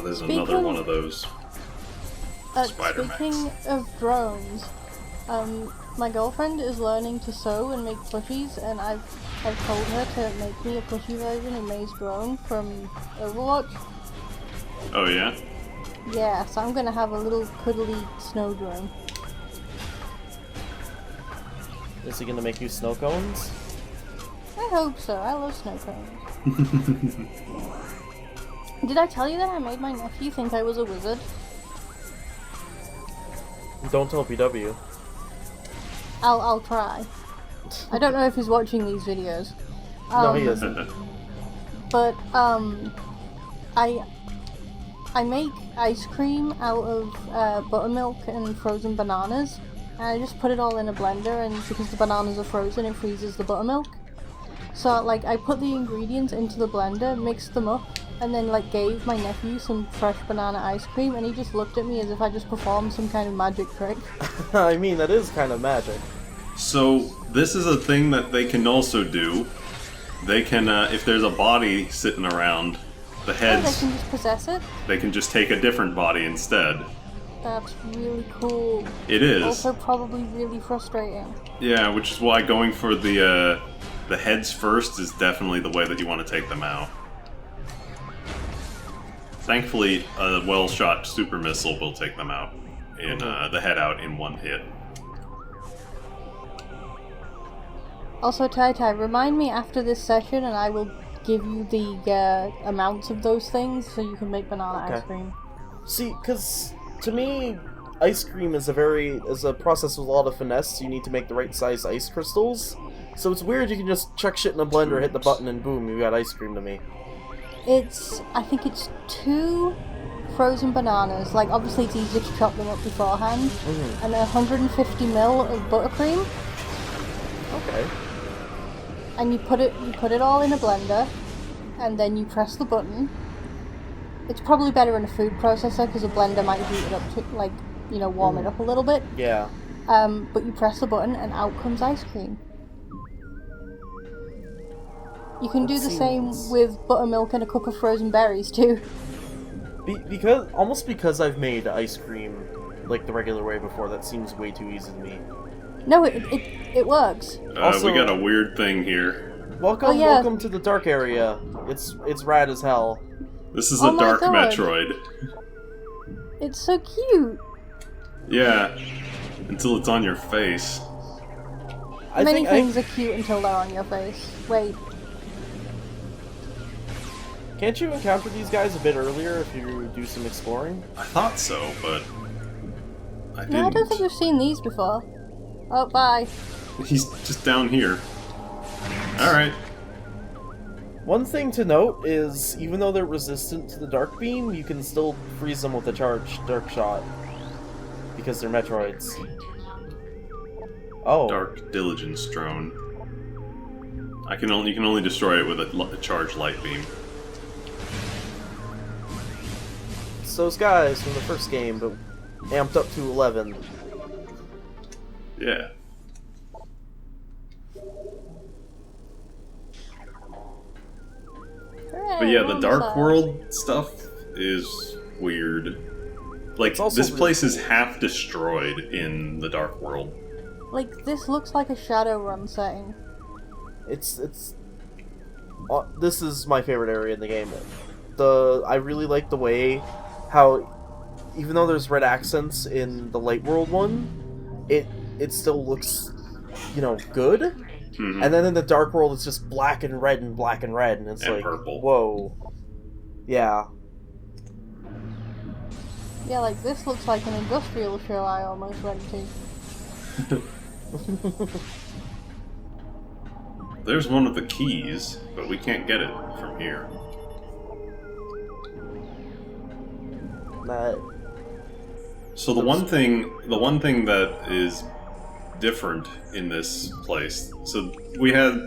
There's another one of those Spider-Mans. Speaking of drones, my girlfriend is learning to sew and make plushies, and I've told her to make me a plushie version of May's drone from Overwatch. Oh yeah? Yeah, so I'm gonna have a little cuddly snow drone. Is he gonna make you snow cones? I hope so. I love snow cones. Did I tell you that I made my nephew think I was a wizard? Don't tell PW. I'll try. I don't know if he's watching these videos. No, he isn't. But I make ice cream out of buttermilk and frozen bananas, and I just put it all in a blender, and because the bananas are frozen, it freezes the buttermilk. So like I put the ingredients into the blender, mixed them up, and then like gave my nephew some fresh banana ice cream, and he just looked at me as if I just performed some kind of magic trick. I mean, that is kind of magic. So this is a thing that they can also do. They can, if there's a body sitting around, the heads... Oh, they can just possess it? They can just take a different body instead. That's really cool. It is. Also probably really frustrating. Yeah, which is why going for the heads first is definitely the way that you want to take them out. Thankfully, a well-shot super missile will take them out, the head out in one hit. Also, Tai, remind me after this session and I will give you the amounts of those things so you can make banana ice cream. See, because to me, ice cream is a process with a lot of finesse. So you need to make the right size ice crystals. So it's weird you can just chuck shit in a blender, hit the button, and boom, you got ice cream to me. I think it's 2 frozen bananas. Like, obviously it's easier to chop them up beforehand. And 150 ml of buttercream. Okay. And you put it all in a blender, and then you press the button. It's probably better in a food processor because a blender might heat it up to, like, you know, warm it up a little bit. Yeah. But you press the button and out comes ice cream. You can do the same with buttermilk and a cup of frozen berries too. Because I've made ice cream like the regular way before, that seems way too easy to me. No, it works. Also, we got a weird thing here. Welcome to the dark area. It's rad as hell. This is a dark Metroid. It's so cute. Yeah, until it's on your face. Many things are cute until they're on your face. Wait. Can't you encounter these guys a bit earlier if you do some exploring? I thought so, but I didn't. No, I don't think we've seen these before. Oh, bye. He's just down here. Alright. One thing to note is, even though they're resistant to the dark beam, you can still freeze them with a charged dark shot. Because they're Metroids. Oh. Dark Diligence drone. You can only destroy it with a charged light beam. It's those guys from the first game, but amped up to 11. Yeah. But yeah, the Dark World stuff is weird. Like, this place is half destroyed in the Dark World. Like, this looks like a Shadowrun setting. It's this is my favorite area in the game. I really like the way how, even though there's red accents in the Light World one, it still looks, you know, good. Mm-hmm. And then in the Dark World, it's just black and red and black and red, and it's like, purple. Whoa. Yeah. Yeah, like, this looks like an industrial show I almost went to. There's one of the keys, but we can't get it from here. So the one thing that is different in this place. So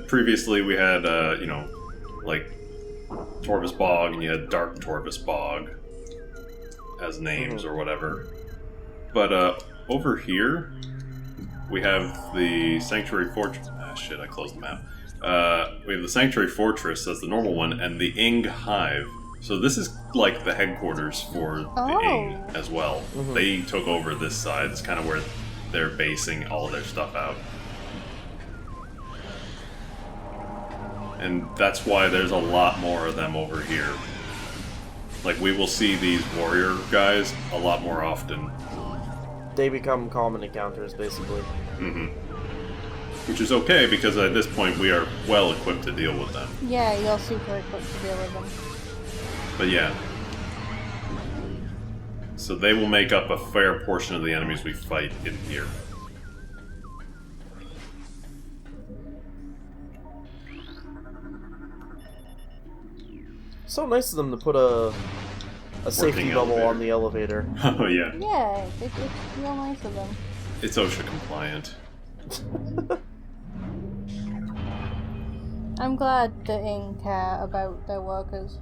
previously we had you know, like Torvus Bog, and you had Dark Torvus Bog as names or whatever. But over here we have the Sanctuary Fortress. Ah, shit! I closed the map. We have the Sanctuary Fortress as the normal one, and the Ing Hive So this is like the headquarters for the AIM as well. Mhm. They took over this side. It's kind of where they're basing all their stuff out. And that's why there's a lot more of them over here. Like, we will see these warrior guys a lot more often. They become common encounters, basically. Mm-hmm. Which is okay, because at this point we are well equipped to deal with them. Yeah, you're super equipped to deal with them. But yeah. So they will make up a fair portion of the enemies we fight in here. So nice of them to put a safety bubble elevator. on the elevator. Oh yeah. Yeah, it's real nice of them. It's OSHA compliant. I'm glad the Ing care about their workers.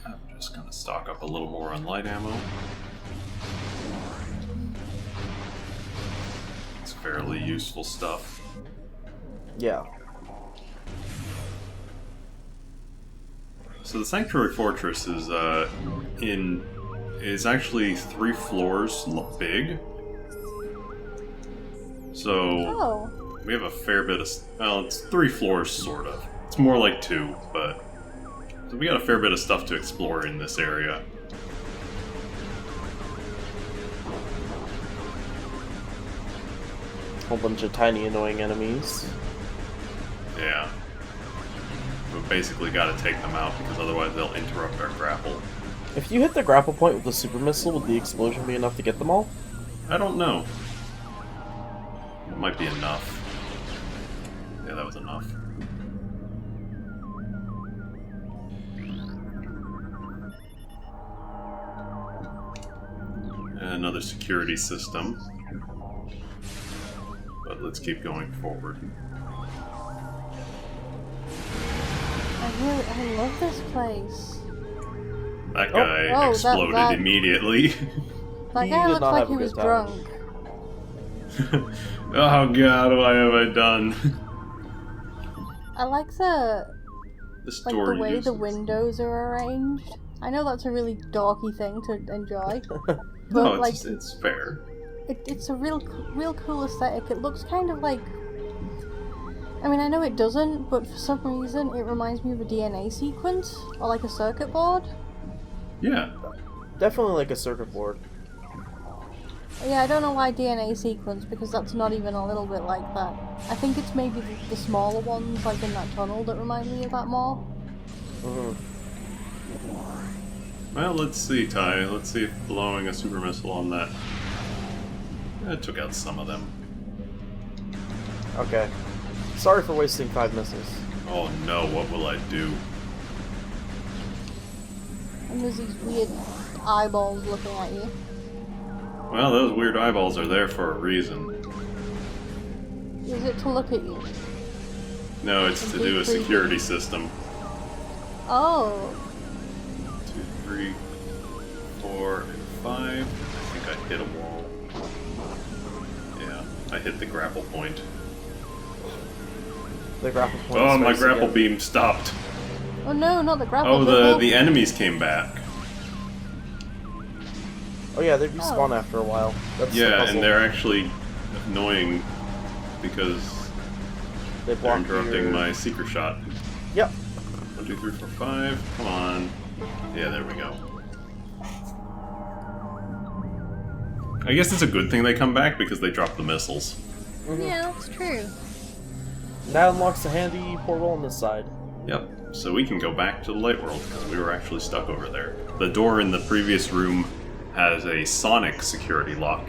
I'm just gonna stock up a little more on light ammo. It's fairly useful stuff. Yeah. So the Sanctuary Fortress is actually 3 floors big. So Oh, we have a fair bit of, well, it's 3 floors sort of. It's more like 2, but so we got a fair bit of stuff to explore in this area. Whole bunch of tiny annoying enemies. Yeah. We've basically got to take them out because otherwise they'll interrupt our grapple. If you hit the grapple point with the super missile, would the explosion be enough to get them all? I don't know. It might be enough. Yeah, that was enough. And another security system. But let's keep going forward. I love this place. That guy Oh, exploded that- immediately. That He guy did looks not like have a he good was time. drunk. Oh god, what have I done? I like the The way the uses- windows are arranged. I know that's a really dorky thing to enjoy, but No, like it's fair. it's a real cool aesthetic. It looks kind of like, I mean, I know it doesn't, but for some reason it reminds me of a DNA sequence or like a circuit board. Yeah. Definitely like a circuit board. Yeah, I don't know why DNA sequence, because that's not even a little bit like that. I think it's maybe the smaller ones, like in that tunnel, that remind me of that more. Mhm. Well, let's see, Ty. Let's see if blowing a super missile on that... That took out some of them. Okay. Sorry for wasting 5 missiles. Oh no, what will I do? And there's these weird eyeballs looking at you. Well, those weird eyeballs are there for a reason. Is it to look at you? No, it's to do a security system. Oh, 2, 3, 4, and 5. I think I hit a wall. Yeah, I hit the grapple point. The grapple point. Oh, is my raised grapple again. beam stopped. oh no, not the grapple. Oh, the enemies came back. Oh yeah, they respawn Oh. after a while. That's the Yeah, puzzle. and they're actually annoying because They they're block interrupting your... my seeker shot. Yep. 1, 2, 3, 4, 5. Come on. Yeah, there we go. I guess it's a good thing they come back because they drop the missiles. Yeah, that's true. That unlocks a handy portal on this side. Yep. So we can go back to the light world because we were actually stuck over there. The door in the previous room has a sonic security lock.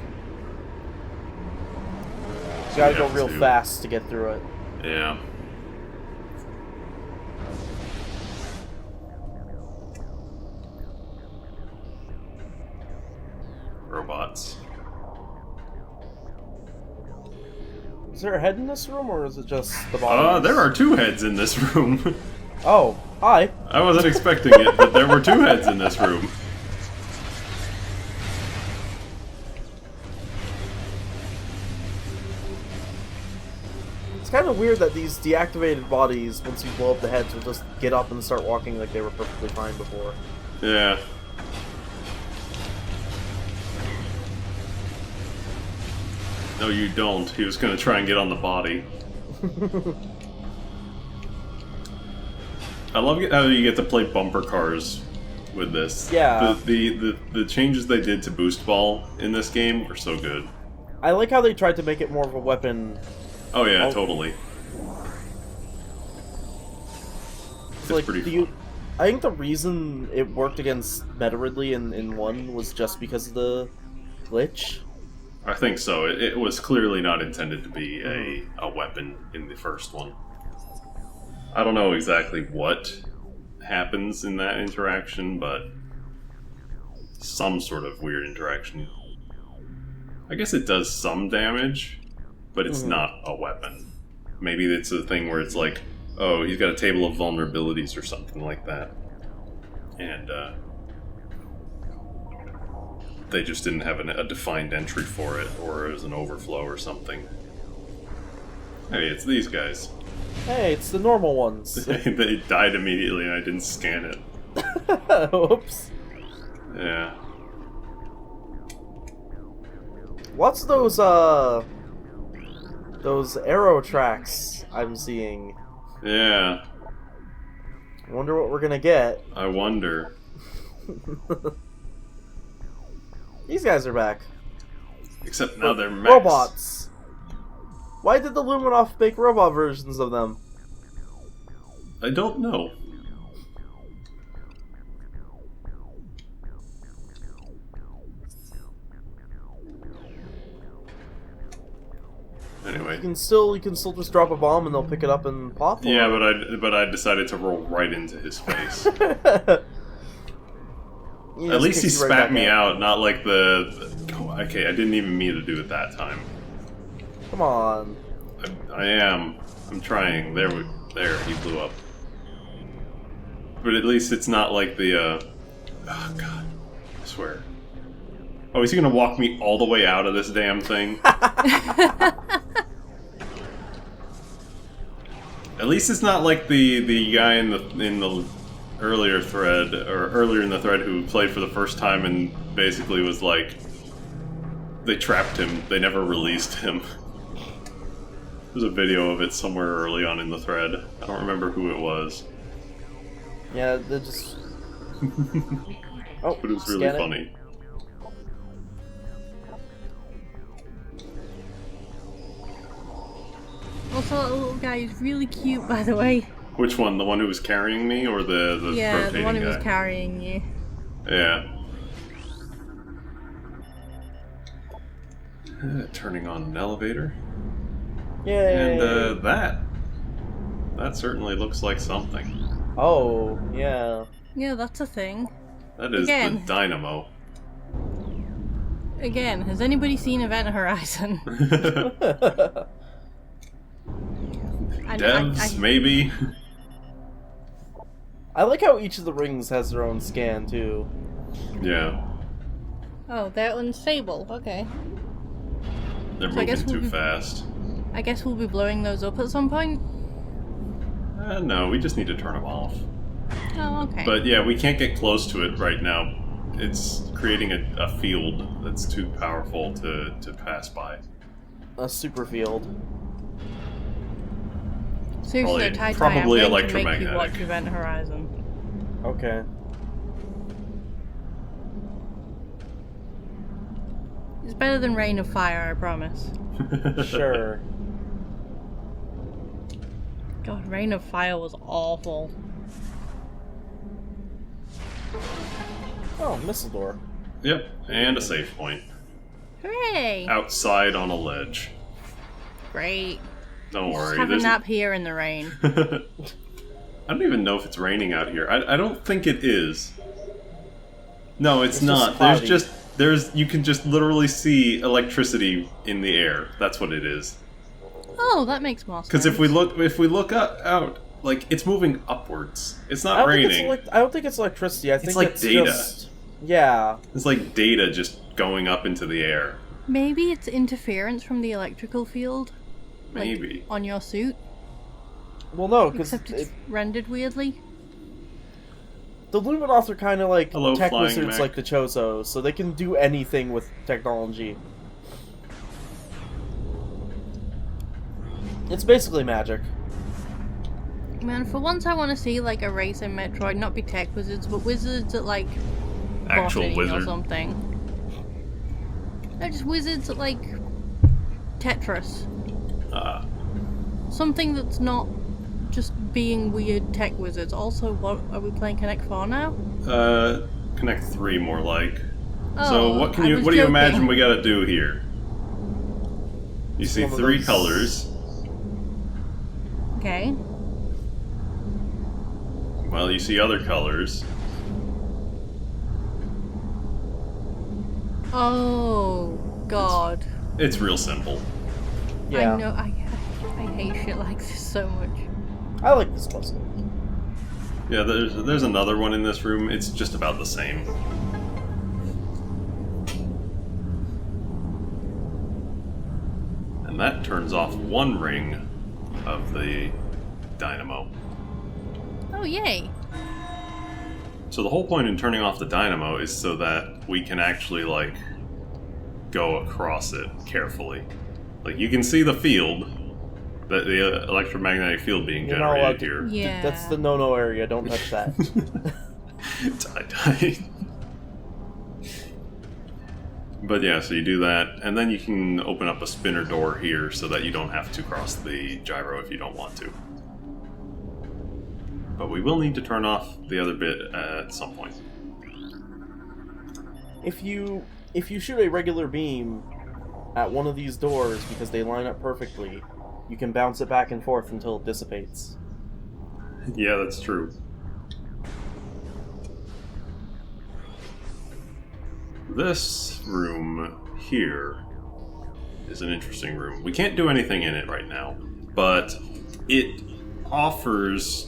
You gotta we go have real to- fast to get through it. Yeah. Robots. Is there a head in this room, or is it just the body? There are 2 heads in this room. Oh, hi. I wasn't expecting it, but there were 2 heads in this room. It's kind of weird that these deactivated bodies, once you blow up the heads, will just get up and start walking like they were perfectly fine before. Yeah. No, you don't. He was going to try and get on the body. I love how you get to play bumper cars with this. Yeah. The changes they did to Boost Ball in this game are so good. I like how they tried to make it more of a weapon. Oh yeah, totally. It's like, pretty fun. I think the reason it worked against Meta Ridley in 1 was just because of the glitch. I think so. It was clearly not intended to be a weapon in the first one. I don't know exactly what happens in that interaction, but some sort of weird interaction. I guess it does some damage, but it's not a weapon. Maybe it's a thing where it's like, oh, he's got a table of vulnerabilities or something like that. And they just didn't have a defined entry for it, or it was an overflow or something. Hey, it's these guys. Hey, it's the normal ones. They died immediately and I didn't scan it. Oops. Yeah. What's those arrow tracks I'm seeing? Yeah. I wonder what we're gonna get. I wonder. These guys are back. Except now they're mechs. Robots. Why did the Luminoff make robot versions of them? I don't know. Anyway. You can still just drop a bomb and they'll pick it up and pop. Yeah, but I decided to roll right into his face. At least he spat me out, not like the. Oh, okay, I didn't even mean to do it that time. Come on. I am. I'm trying. There, he blew up. But at least it's not like the. Oh god, I swear. Oh, is he gonna walk me all the way out of this damn thing? At least it's not like the guy in the earlier thread, or earlier in the thread, who played for the first time and basically was like, they trapped him, they never released him. There's a video of it somewhere early on in the thread. I don't remember who it was. Yeah, they're just... Oh, but it was really funny. Also, that little guy is really cute, by the way. Which one? The one who was carrying me, or the yeah, rotating the one who guy? was carrying you. Yeah. Turning on an elevator. Yay! And that certainly looks like something. Oh, yeah. Yeah, that's a thing. That is the Dynamo. Again, has anybody seen Event Horizon? Devs, maybe? I like how each of the rings has their own scan, too. Yeah. Oh, that one's Fable, okay. They're moving too fast. I guess we'll be blowing those up at some point? No, we just need to turn them off. Oh, okay. But yeah, we can't get close to it right now. It's creating a field that's too powerful to pass by. A super field. Seriously, probably I'm going to make you electromagnetic. watch Event Horizon. Okay. It's better than Rain of Fire, I promise. Sure. God, Rain of Fire was awful. Oh, missile door. Yep, and a save point. Hooray! Outside on a ledge. Great. Don't worry. Just have a nap here in the rain. I don't even know if it's raining out here. I don't think it is. No, it's not. You can just literally see electricity in the air. That's what it is. Oh, that makes more sense. Because if we look out, like, it's moving upwards. It's not raining. I don't think it's electricity. I think it's like data. Just, yeah. It's like data just going up into the air. Maybe it's interference from the electrical field. Maybe. On your suit? Well, no, because Except it's rendered weirdly. the Luminoth are kind of like Hello, tech flying wizards mech. like the Chozo, so they can do anything with technology. It's basically magic. Man, for once I want to see like a race in Metroid, not be tech wizards, but wizards at like Actual botany wizard. or something. No, just wizards at like Tetris. Something that's not just being weird tech wizards. Also, what are we playing Connect 4 now? Connect 3 more like. Oh, So what do you joking. imagine we gotta do here? You see one of 3 those- colors. Okay. Well, you see other colors. Oh God. It's real simple. Yeah, I know. I hate shit like this so much. I like this puzzle. Yeah, there's another one in this room. It's just about the same. And that turns off one ring of the dynamo. Oh yay! So the whole point in turning off the dynamo is so that we can actually, like, go across it carefully. Like, you can see the field, the electromagnetic field being You're not allowed generated to. here. Yeah. That's the no-no area. Don't touch that. Tie-dye. But yeah, so you do that, and then you can open up a spinner door here so that you don't have to cross the gyro if you don't want to. But we will need to turn off the other bit at some point. If you shoot a regular beam at one of these doors because they line up perfectly, you can bounce it back and forth until it dissipates. Yeah, that's true. This room here is an interesting room. We can't do anything in it right now, but it offers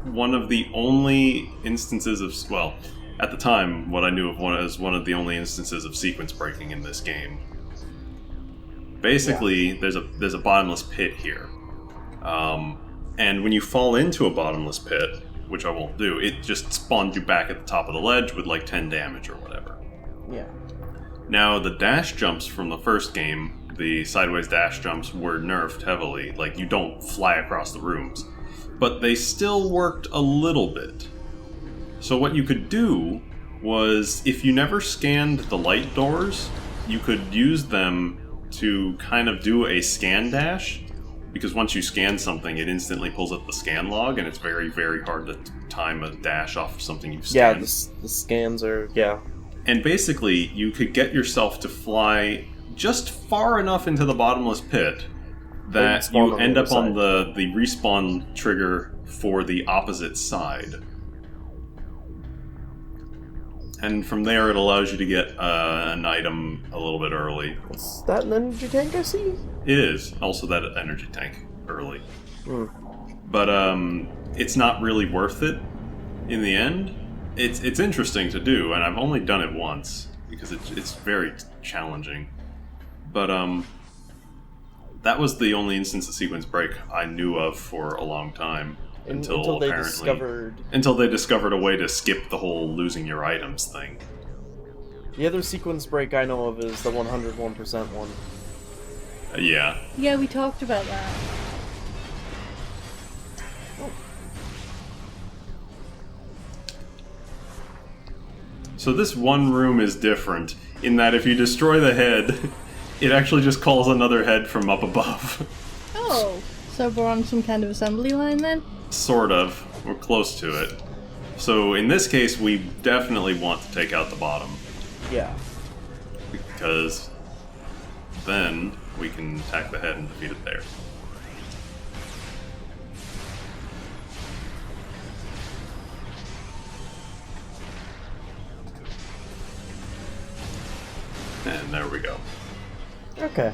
one of the only instances of, well, at the time, what I knew of as one of the only instances of sequence breaking in this game. Basically, there's a bottomless pit here, and when you fall into a bottomless pit, which I won't do, it just spawns you back at the top of the ledge with like 10 damage or whatever. Yeah. Now, the dash jumps from the first game, the sideways dash jumps, were nerfed heavily. Like, you don't fly across the rooms. But they still worked a little bit. So what you could do was, if you never scanned the light doors, you could use them to kind of do a scan dash. Because once you scan something, it instantly pulls up the scan log, and it's very, very hard to time a dash off of something you've Yeah, scanned. the scans are... yeah. And basically, you could get yourself to fly just far enough into the bottomless pit that Respawn you on the end other up on side. the respawn trigger for the opposite side. And from there, it allows you to get an item a little bit early. Is that an energy tank I see? It is also that energy tank early. Hmm. But it's not really worth it in the end. It's interesting to do, and I've only done it once because it's very challenging. But that was the only instance of sequence break I knew of for a long time until they apparently discovered a way to skip the whole losing your items thing. the other sequence break I know of is the 101% one. Yeah. Yeah, we talked about that. So this one room is different in that if you destroy the head, it actually just calls another head from up above. Oh, so we're on some kind of assembly line then? Sort of. We're close to it. So in this case, we definitely want to take out the bottom, Yeah. because then we can attack the head and defeat it there. And there we go. Okay.